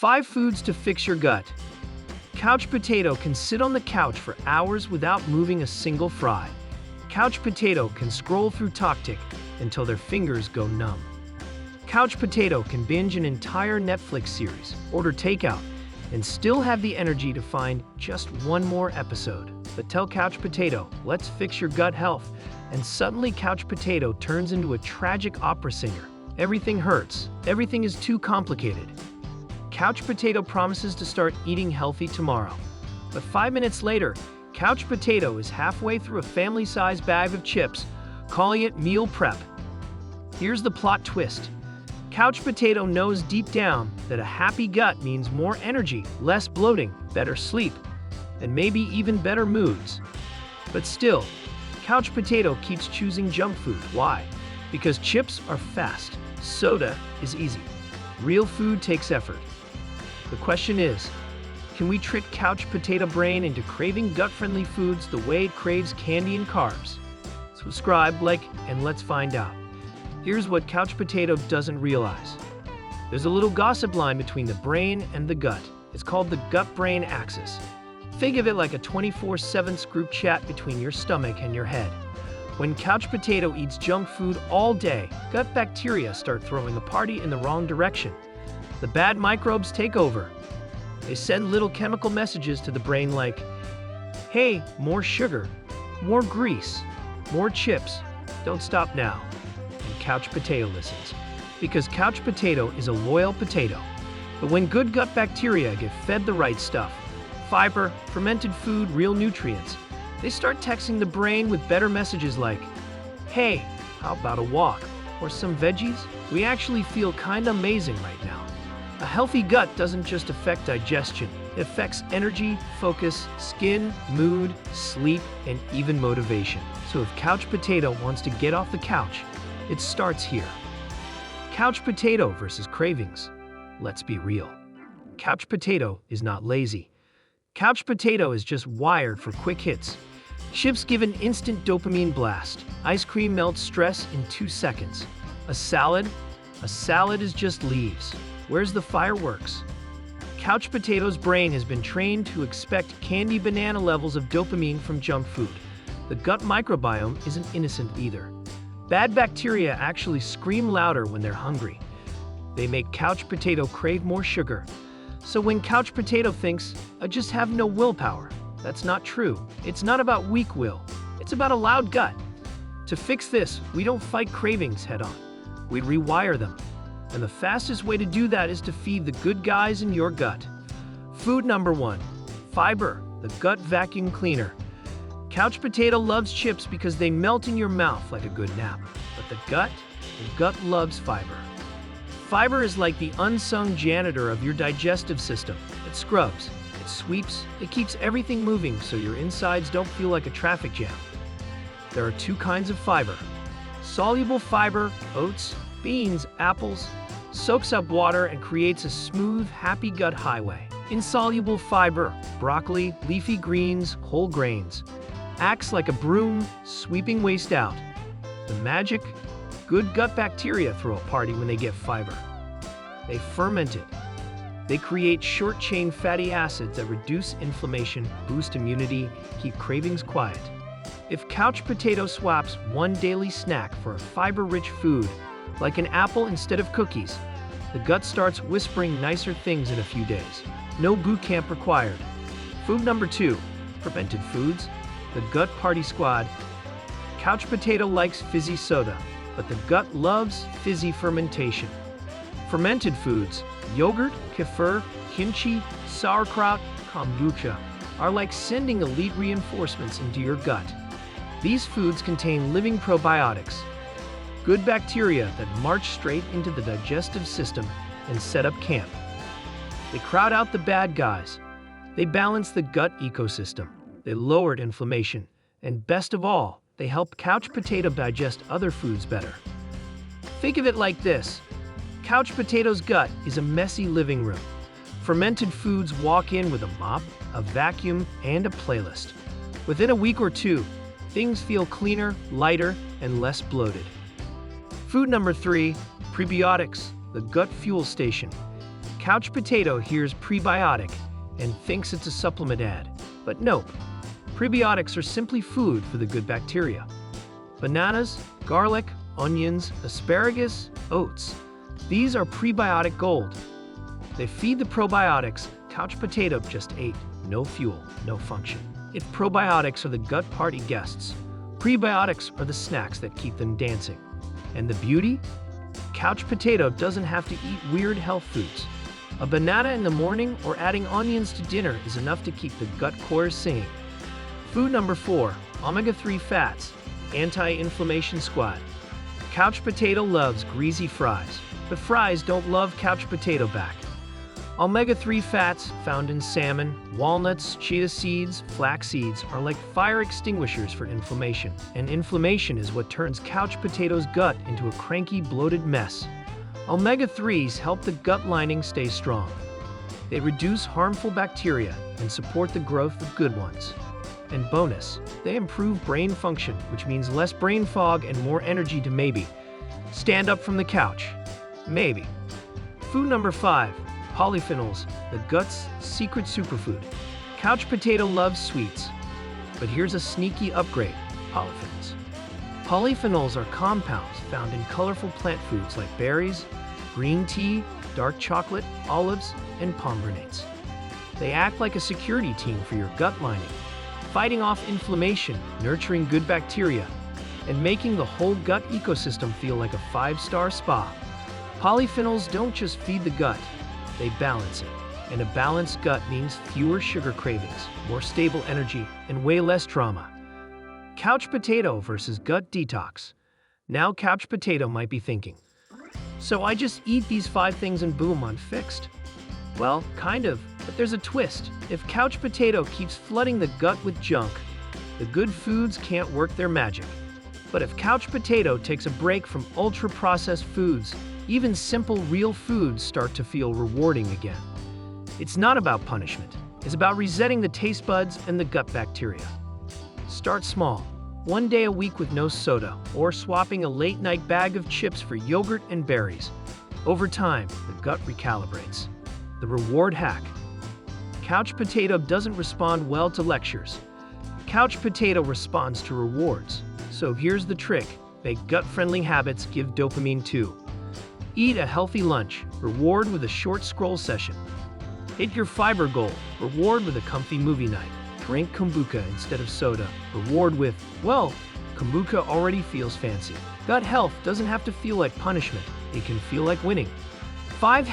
5 foods to fix your gut. Couch potato can sit on the couch for hours without moving a single fry. Couch potato can scroll through TikTok until their fingers go numb. Couch potato can binge an entire Netflix series, order takeout, and still have the energy to find just one more episode. But tell Couch potato, let's fix your gut health, and suddenly Couch potato turns into a tragic opera singer. Everything hurts. Everything is too complicated. Couch potato promises to start eating healthy tomorrow. But 5 minutes later, Couch potato is halfway through a family-sized bag of chips, calling it meal prep. Here's the plot twist. Couch potato knows deep down that a happy gut means more energy, less bloating, better sleep, and maybe even better moods. But still, Couch potato keeps choosing junk food. Why? Because chips are fast, soda is easy. Real food takes effort. The question is, can we trick Couch potato brain into craving gut-friendly foods the way it craves candy and carbs? Subscribe, like, and let's find out. Here's what Couch potato doesn't realize. There's a little gossip line between the brain and the gut. It's called the gut-brain axis. Think of it like a 24/7 group chat between your stomach and your head. When Couch potato eats junk food all day, gut bacteria start throwing a party in the wrong direction. The bad microbes take over. They send little chemical messages to the brain like, hey, more sugar, more grease, more chips, don't stop now. And Couch potato listens, because Couch potato is a loyal potato. But when good gut bacteria get fed the right stuff, fiber, fermented food, real nutrients, they start texting the brain with better messages like, hey, how about a walk? Or some veggies? We actually feel kinda amazing right now. A healthy gut doesn't just affect digestion, it affects energy, focus, skin, mood, sleep, and even motivation. So if Couch potato wants to get off the couch, it starts here. Couch potato versus cravings. Let's be real. Couch potato is not lazy. Couch potato is just wired for quick hits. Chips give an instant dopamine blast. Ice cream melts stress in 2 seconds. A salad is just leaves. Where's the fireworks? Couch potato's brain has been trained to expect candy banana levels of dopamine from junk food. The gut microbiome isn't innocent either. Bad bacteria actually scream louder when they're hungry. They make Couch potato crave more sugar. So when Couch potato thinks, I just have no willpower, that's not true. It's not about weak will. It's about a loud gut. To fix this, we don't fight cravings head on. We rewire them. And the fastest way to do that is to feed the good guys in your gut. Food number 1, fiber, the gut vacuum cleaner. Couch potato loves chips because they melt in your mouth like a good nap. But the gut loves fiber. Fiber is like the unsung janitor of your digestive system. It scrubs, it sweeps, it keeps everything moving so your insides don't feel like a traffic jam. There are 2 kinds of fiber. Soluble fiber, oats, beans, apples, soaks up water and creates a smooth, happy gut highway. Insoluble fiber, broccoli, leafy greens, whole grains, acts like a broom, sweeping waste out. The magic? Good gut bacteria throw a party when they get fiber. They ferment it. They create short-chain fatty acids that reduce inflammation, boost immunity, keep cravings quiet. If Couch potato swaps one daily snack for a fiber-rich food, like an apple instead of cookies, the gut starts whispering nicer things in a few days. No boot camp required. Food number 2, fermented foods, the gut party squad. Couch potato likes fizzy soda, but the gut loves fizzy fermentation. Fermented foods, yogurt, kefir, kimchi, sauerkraut, kombucha, are like sending elite reinforcements into your gut. These foods contain living probiotics, good bacteria that march straight into the digestive system and set up camp. They crowd out the bad guys. They balance the gut ecosystem. They lowered inflammation. And best of all, they help Couch potato digest other foods better. Think of it like this. Couch potato's gut is a messy living room. Fermented foods walk in with a mop, a vacuum, and a playlist. Within a week or 2, things feel cleaner, lighter, and less bloated. Food number 3, prebiotics, the gut fuel station. Couch potato hears prebiotic and thinks it's a supplement ad. But nope, prebiotics are simply food for the good bacteria. Bananas, garlic, onions, asparagus, oats. These are prebiotic gold. They feed the probiotics couch potato just ate. No fuel, no function. If probiotics are the gut party guests, prebiotics are the snacks that keep them dancing. And the beauty? Couch potato doesn't have to eat weird health foods. A banana in the morning or adding onions to dinner is enough to keep the gut chorus singing. Food number 4, omega-3 fats, anti-inflammation squad. Couch potato loves greasy fries, but fries don't love couch potato back. Omega-3 fats found in salmon, walnuts, chia seeds, flax seeds are like fire extinguishers for inflammation, and inflammation is what turns couch potato's gut into a cranky, bloated mess. Omega-3s help the gut lining stay strong. They reduce harmful bacteria and support the growth of good ones. And bonus, they improve brain function, which means less brain fog and more energy to maybe stand up from the couch. Maybe. Food number 5, polyphenols, the gut's secret superfood. Couch potato loves sweets, but here's a sneaky upgrade, polyphenols. Polyphenols are compounds found in colorful plant foods like berries, green tea, dark chocolate, olives, and pomegranates. They act like a security team for your gut lining, fighting off inflammation, nurturing good bacteria, and making the whole gut ecosystem feel like a 5-star spa. Polyphenols don't just feed the gut, they balance it. And a balanced gut means fewer sugar cravings, more stable energy, and way less trauma. Couch potato versus gut detox. Now couch potato might be thinking, so I just eat these 5 things and boom, I'm fixed. Well, kind of, but there's a twist. If couch potato keeps flooding the gut with junk, the good foods can't work their magic. But if couch potato takes a break from ultra-processed foods, even simple real foods start to feel rewarding again. It's not about punishment. It's about resetting the taste buds and the gut bacteria. Start small. 1 day a week with no soda, or swapping a late-night bag of chips for yogurt and berries. Over time, the gut recalibrates. The reward hack. Couch potato doesn't respond well to lectures. Couch potato responds to rewards. So here's the trick. Make gut-friendly habits give dopamine too. Eat a healthy lunch. Reward with a short scroll session. Hit your fiber goal. Reward with a comfy movie night. Drink kombucha instead of soda. Reward with, well, kombucha already feels fancy. Gut health doesn't have to feel like punishment. It can feel like winning. 5